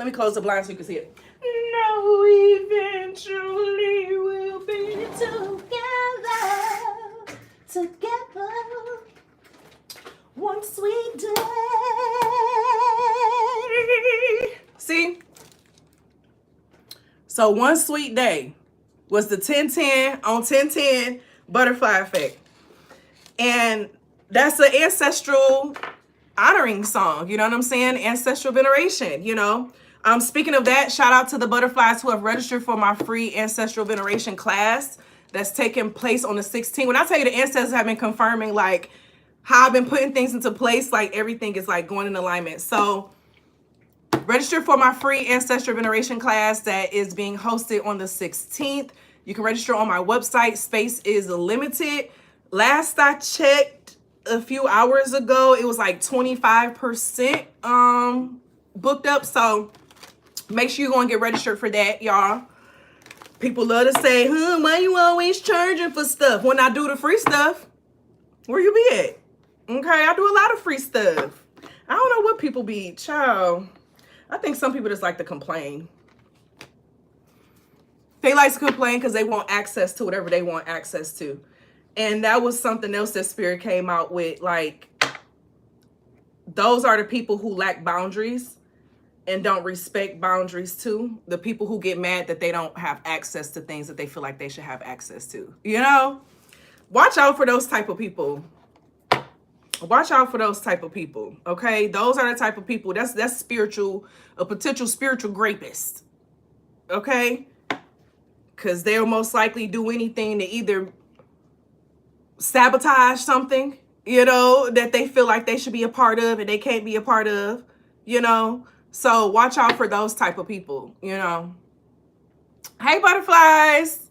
Let me close the blind so you can see it. No, eventually we'll be together, one sweet day. See? So one sweet day was the 1010 on 1010 butterfly effect. And that's an ancestral honoring song, you know what I'm saying? Ancestral veneration, you know. Speaking of that, shout out to the butterflies who have registered for my free ancestral veneration class that's taking place on the 16th. When I tell you the ancestors have been confirming like how I've been putting things into place, like everything is like going in alignment. So register for my free ancestral veneration class that is being hosted on the 16th. You can register on my website. Space is limited. Last I checked a few hours ago, it was like 25% booked up. So make sure you go and get registered for that, y'all. People love to say, why you always charging for stuff? When I do the free stuff, where you be at? Okay, I do a lot of free stuff. I don't know what people be, child. I think some people just like to complain. They like to complain because they want access to whatever they want access to. And that was something else that Spirit came out with. Like, those are the people who lack boundaries and don't respect boundaries too. The people who get mad that they don't have access to things that they feel like they should have access to. You know? Watch out for those type of people. Watch out for those type of people, okay? Those are the type of people, that's spiritual, a potential spiritual rapist, okay? Because they'll most likely do anything to either sabotage something, you know, that they feel like they should be a part of and they can't be a part of, you know? So watch out for those type of people, you know? Hey, butterflies.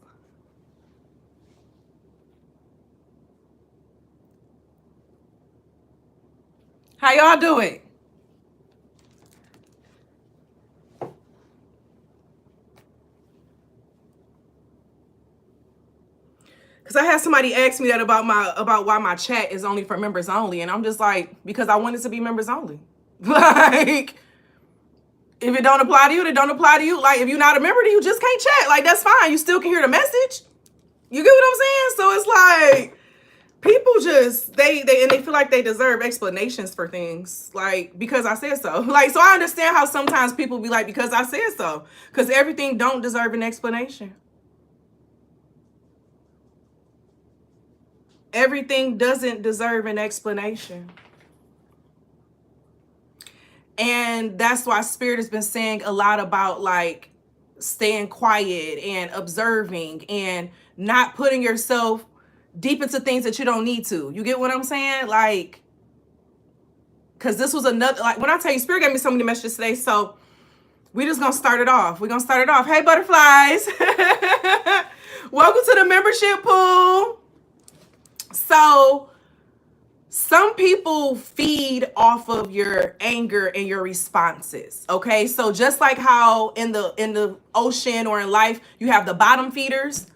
How y'all doing? Because I had somebody ask me that about why my chat is only for members only. And I'm just like, because I want it to be members only. Like, if it don't apply to you, it don't apply to you. Like, if you're not a member, then you just can't chat. Like, that's fine. You still can hear the message. You get what I'm saying? So it's like, people just, they feel like they deserve explanations for things. Like, because I said so. Like, so I understand how sometimes people be like, because I said so. Because everything don't deserve an explanation. Everything doesn't deserve an explanation. And that's why Spirit has been saying a lot about like staying quiet and observing and not putting yourself deep into things that you don't need to. You get what I'm saying? Like, because this was another, like when I tell you, Spirit gave me so many messages today. So we just going to start it off. We're going to start it off. Hey, butterflies. Welcome to the membership pool. So some people feed off of your anger and your responses. Okay. So just like how in the ocean or in life, you have the bottom feeders.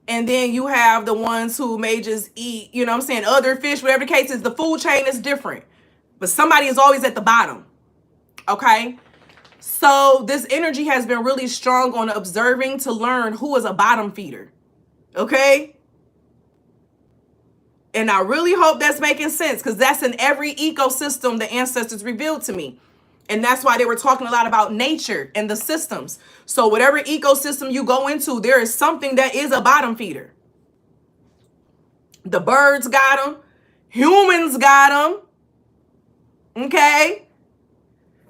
And then you have the ones who may just eat, you know what I'm saying, other fish, whatever the case is, the food chain is different. But somebody is always at the bottom. Okay. So this energy has been really strong on observing to learn who is a bottom feeder. Okay. And I really hope that's making sense because that's in every ecosystem the ancestors revealed to me. And that's why they were talking a lot about nature and the systems. So whatever ecosystem you go into, there is something that is a bottom feeder. The birds got them. Humans got them. Okay.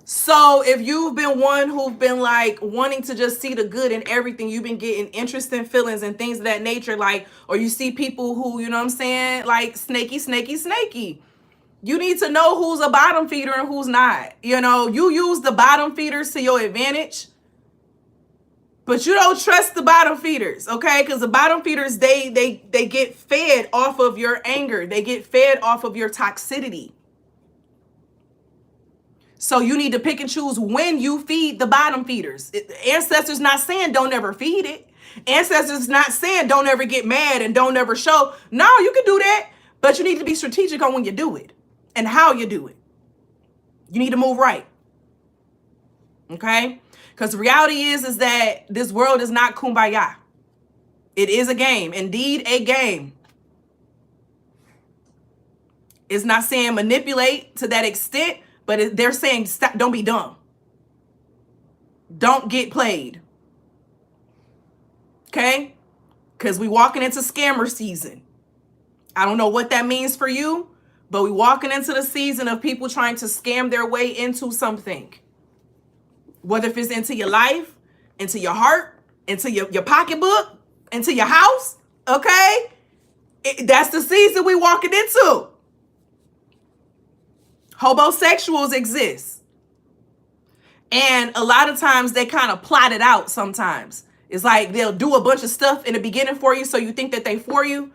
So if you've been one who've been like wanting to just see the good in everything, you've been getting interesting feelings and things of that nature, like, or you see people who, you know what I'm saying, like snaky. You need to know who's a bottom feeder and who's not. You know, you use the bottom feeders to your advantage, but you don't trust the bottom feeders, okay? Because the bottom feeders, they get fed off of your anger. They get fed off of your toxicity. So you need to pick and choose when you feed the bottom feeders. Ancestors not saying don't ever feed it. Ancestors not saying don't ever get mad and don't ever show. No, you can do that, but you need to be strategic on when you do it and how you do it. You need to move right. Okay? Because reality is that this world is not kumbaya. It is a game. Indeed, a game. It's not saying manipulate to that extent, but they're saying stop, don't be dumb. Don't get played. Okay? Because we walking into scammer season. I don't know what that means for you, but we walking into the season of people trying to scam their way into something. Whether if it's into your life, into your heart, into your pocketbook, into your house, okay? That's the season we walking into. Hobosexuals exist. And a lot of times they kind of plot it out sometimes. It's like they'll do a bunch of stuff in the beginning for you so you think that they for you,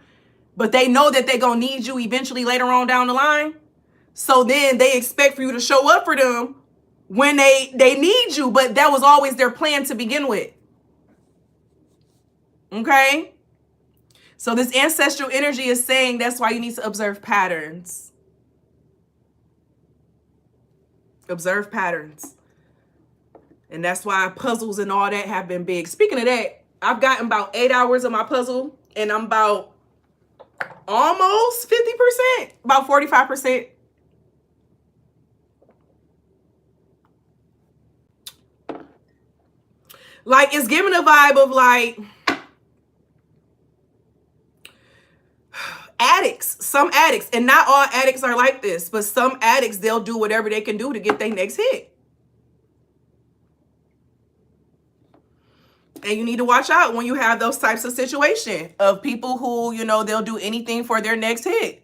but they know that they're going to need you eventually later on down the line. So then they expect for you to show up for them when they need you, but that was always their plan to begin with. Okay? So this ancestral energy is saying that's why you need to observe patterns. Observe patterns. And that's why puzzles and all that have been big. Speaking of that, I've gotten about 8 hours of my puzzle, and I'm about almost 50%, about 45%. Like, it's giving a vibe of like addicts, some addicts, and not all addicts are like this, but some addicts, they'll do whatever they can do to get their next hit. And you need to watch out when you have those types of situations of people who, you know, they'll do anything for their next hit.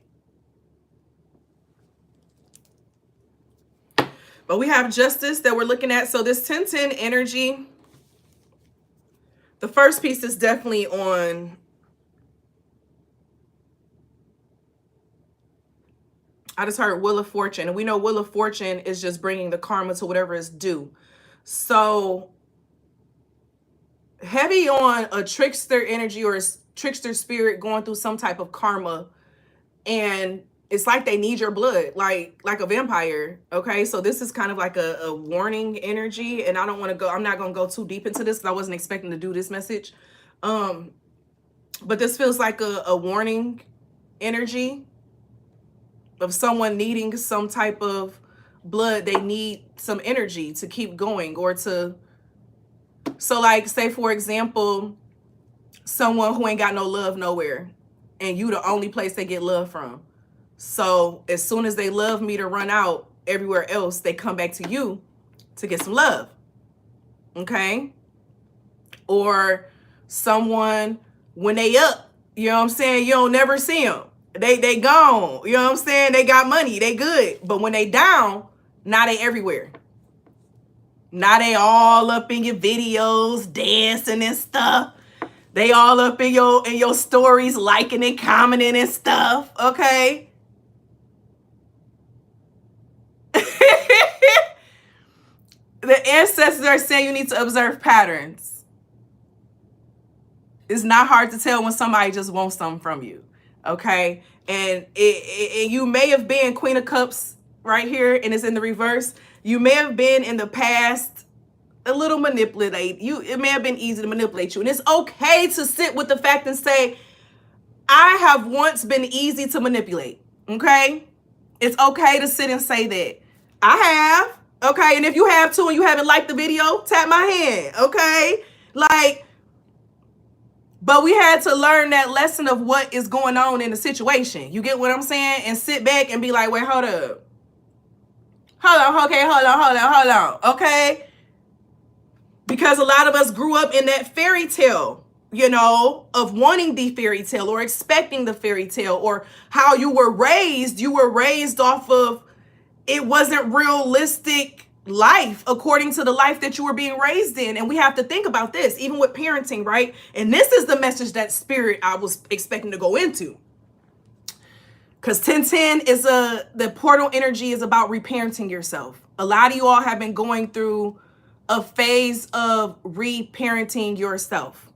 But we have justice that we're looking at. So this 10-10 energy, the first piece is definitely on, I just heard Wheel of Fortune. And we know Wheel of Fortune is just bringing the karma to whatever is due. So heavy on a trickster energy or a trickster spirit going through some type of karma, and it's like they need your blood, like a vampire. Okay, so this is kind of like a warning energy, and I don't want to go, I'm not going to go too deep into this because I wasn't expecting to do this message, but this feels like a warning energy of someone needing some type of blood. They need some energy to keep going, or to, so like, say for example, someone who ain't got no love nowhere, and you the only place they get love from. So as soon as they love me to run out everywhere else, they come back to you to get some love. Okay? Or someone, when they up, you know what I'm saying, you don't never see them. They gone, you know what I'm saying? They got money, they good. But when they down, now they everywhere. Now they all up in your videos, dancing and stuff. They all up in your stories, liking and commenting and stuff, okay? The ancestors are saying you need to observe patterns. It's not hard to tell when somebody just wants something from you, okay? And you may have been Queen of Cups right here, and it's in the reverse. You may have been in the past a little manipulated. It may have been easy to manipulate you. And it's okay to sit with the fact and say, I have once been easy to manipulate. Okay? It's okay to sit and say that. I have. Okay? And if you have too and you haven't liked the video, tap my hand. Okay? Like, but we had to learn that lesson of what is going on in the situation. You get what I'm saying? And sit back and be like, wait, hold up. Hold on. Okay, hold on. Okay? Because a lot of us grew up in that fairy tale, you know, of wanting the fairy tale or expecting the fairy tale, or how you were raised. You were raised off of, it wasn't realistic life according to the life that you were being raised in. And we have to think about this, even with parenting, right? And this is the message that spirit I was expecting to go into. Because 1010 is the portal energy is about reparenting yourself. A lot of you all have been going through a phase of reparenting yourself.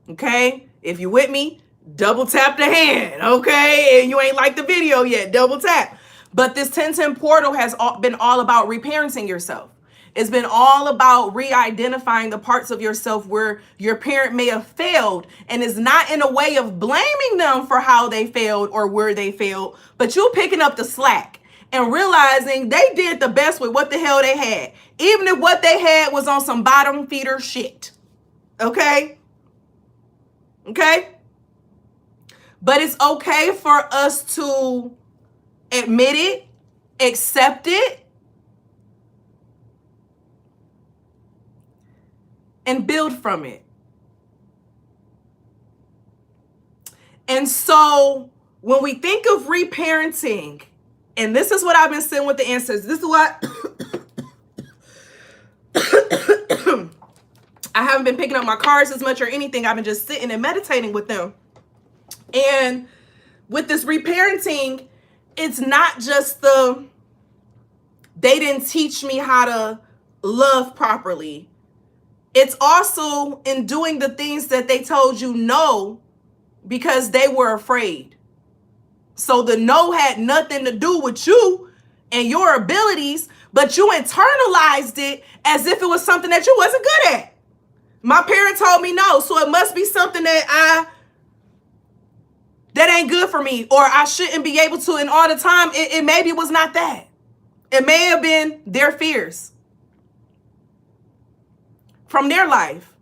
Okay? If you with me, double tap the hand. Okay? And you ain't like the video yet, double tap. But this 1010 portal has been all about reparenting yourself. It's been all about re-identifying the parts of yourself where your parent may have failed, and it's not in a way of blaming them for how they failed or where they failed, but you picking up the slack and realizing they did the best with what the hell they had, even if what they had was on some bottom feeder shit. Okay? Okay? But it's okay for us to admit it, accept it, and build from it. And so when we think of reparenting, and this is what I've been saying with the answers, this is what I haven't been picking up my cards as much or anything. I've been just sitting and meditating with them. And with this reparenting, it's not just they didn't teach me how to love properly. It's also in doing the things that they told you no because they were afraid. So the no had nothing to do with you and your abilities, but you internalized it as if it was something that you wasn't good at. My parent told me no, so it must be something that ain't good for me, or I shouldn't be able to. And all the time, it maybe was not that. It may have been their fears from their life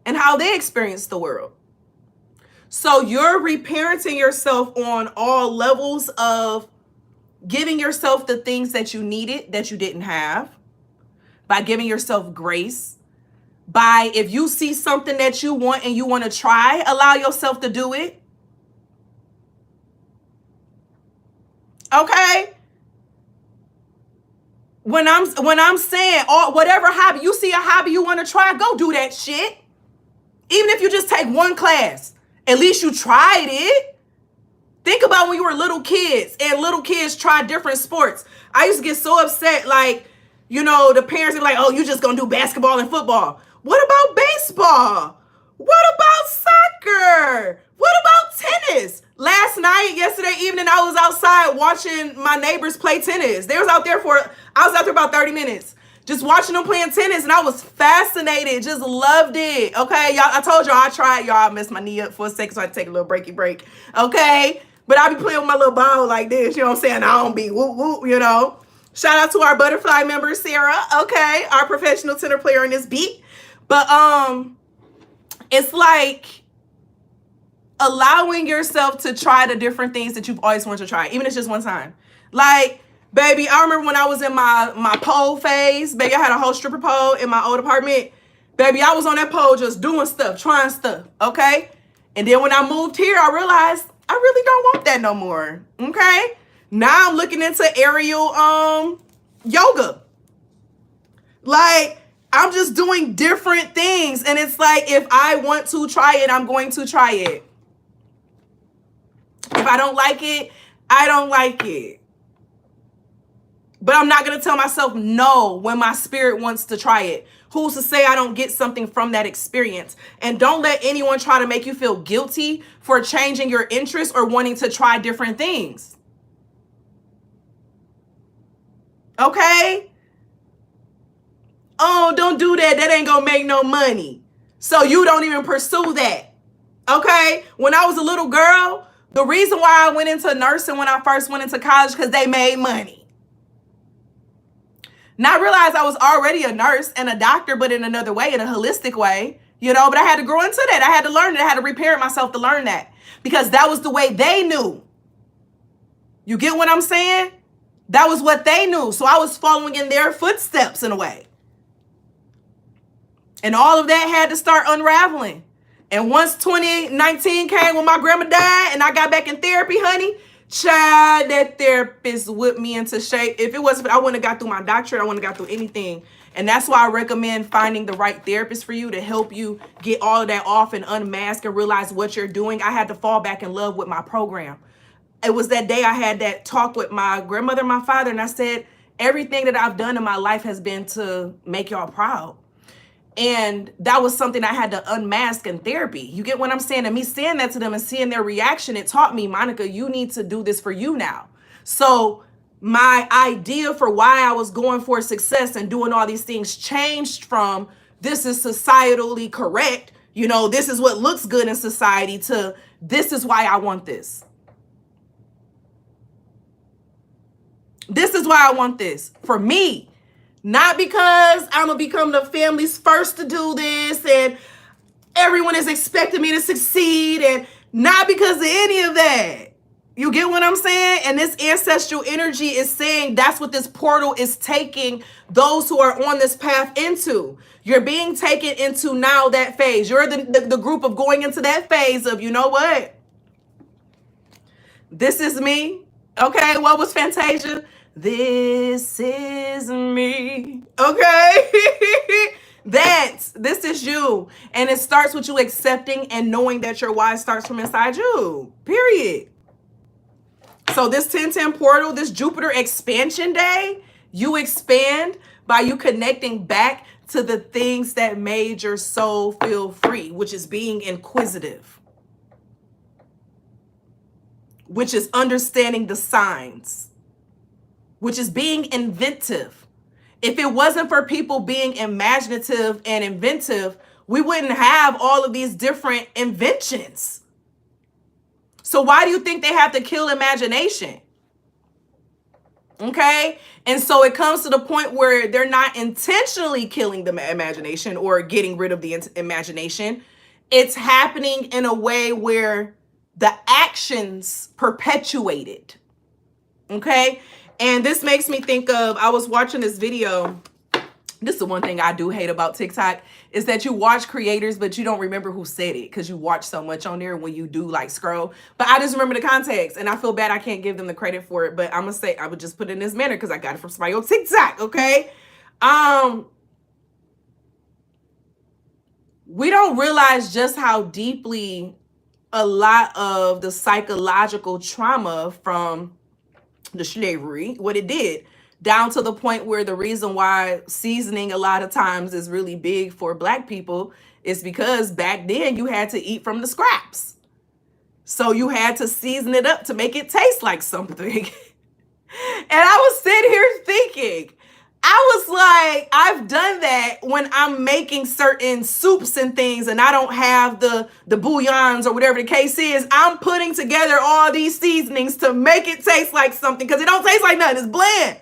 and how they experienced the world. So you're reparenting yourself on all levels of giving yourself the things that you needed that you didn't have, by giving yourself grace, by if you see something that you want and you want to try, allow yourself to do it. Okay? When I'm saying whatever hobby, you see a hobby you want to try, go do that shit. Even if you just take one class, at least you tried it. Think about when you were little kids and little kids try different sports. I used to get so upset, like, you know, the parents are like, oh, you just gonna do basketball and football. What about baseball? What about soccer? What about tennis? Last night, yesterday evening, I was outside watching my neighbors play tennis. I was out there about 30 minutes, just watching them playing tennis, and I was fascinated, just loved it. Okay, y'all, I told y'all I tried, y'all. I messed my knee up for a second, so I had to take a little breaky break. Okay, but I be playing with my little ball like this, you know what I'm saying? I don't be whoop whoop, you know. Shout out to our butterfly member, Sarah. Okay, our professional tenor player in this beat. But it's like allowing yourself to try the different things that you've always wanted to try, even if it's just one time. Like, baby, I remember when I was in my pole phase, baby, I had a whole stripper pole in my old apartment. Baby, I was on that pole just doing stuff, trying stuff, okay? And then when I moved here, I realized I really don't want that no more, okay? Now I'm looking into aerial yoga. Like, I'm just doing different things. And it's like, if I want to try it, I'm going to try it. If I don't like it, I don't like it. But I'm not going to tell myself no when my spirit wants to try it. Who's to say I don't get something from that experience? And don't let anyone try to make you feel guilty for changing your interests or wanting to try different things. Okay? Oh, don't do that. That ain't gonna make no money. So you don't even pursue that. Okay? When I was a little girl, the reason why I went into nursing when I first went into college, because they made money. Now I realized I was already a nurse and a doctor, but in another way, in a holistic way, you know, but I had to grow into that. I had to learn it. I had to reparent myself to learn that, because that was the way they knew. You get what I'm saying? That was what they knew. So I was following in their footsteps in a way. And all of that had to start unraveling. And once 2019 came when my grandma died and I got back in therapy, honey, child, that therapist whipped me into shape. If it wasn't, I wouldn't have got through my doctorate. I wouldn't have got through anything. And that's why I recommend finding the right therapist for you to help you get all of that off and unmask and realize what you're doing. I had to fall back in love with my program. It was that day I had that talk with my grandmother and my father, and I said, everything that I've done in my life has been to make y'all proud. And that was something I had to unmask in therapy. You get what I'm saying? And me saying that to them and seeing their reaction, it taught me, Monica, you need to do this for you now. So my idea for why I was going for success and doing all these things changed from this is societally correct, you know, this is what looks good in society, to this is why I want this. This is why I want this for me. Not because I'm going to become the family's first to do this and everyone is expecting me to succeed, and not because of any of that. You get what I'm saying? And this ancestral energy is saying that's what this portal is taking those who are on this path into. You're being taken into now that phase. You're the group of going into that phase of, you know what? This is me. Okay, what was Fantasia? This is me. Okay? This is you. And it starts with you accepting and knowing that your why starts from inside you. Period. So this 10-10 portal, this Jupiter expansion day, you expand by you connecting back to the things that made your soul feel free, which is being inquisitive, which is understanding the signs, which is being inventive. If it wasn't for people being imaginative and inventive, we wouldn't have all of these different inventions. So why do you think they have to kill imagination? Okay? And so it comes to the point where they're not intentionally killing the imagination or getting rid of the imagination. It's happening in a way where the actions perpetuate it. Okay? And this makes me think of, I was watching this video. This is the one thing I do hate about TikTok, is that you watch creators, but you don't remember who said it because you watch so much on there when you do like scroll. But I just remember the context, and I feel bad I can't give them the credit for it. But I'm going to say, I would just put it in this manner because I got it from somebody on TikTok, okay? We don't realize just how deeply a lot of the psychological trauma from the slavery, what it did, down to the point where the reason why seasoning a lot of times is really big for Black people is because back then you had to eat from the scraps. So you had to season it up to make it taste like something. And I was sitting here thinking, I was like, I've done that when I'm making certain soups and things and I don't have the bouillons or whatever the case is. I'm putting together all these seasonings to make it taste like something because it don't taste like nothing. It's bland.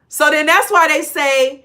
So then that's why they say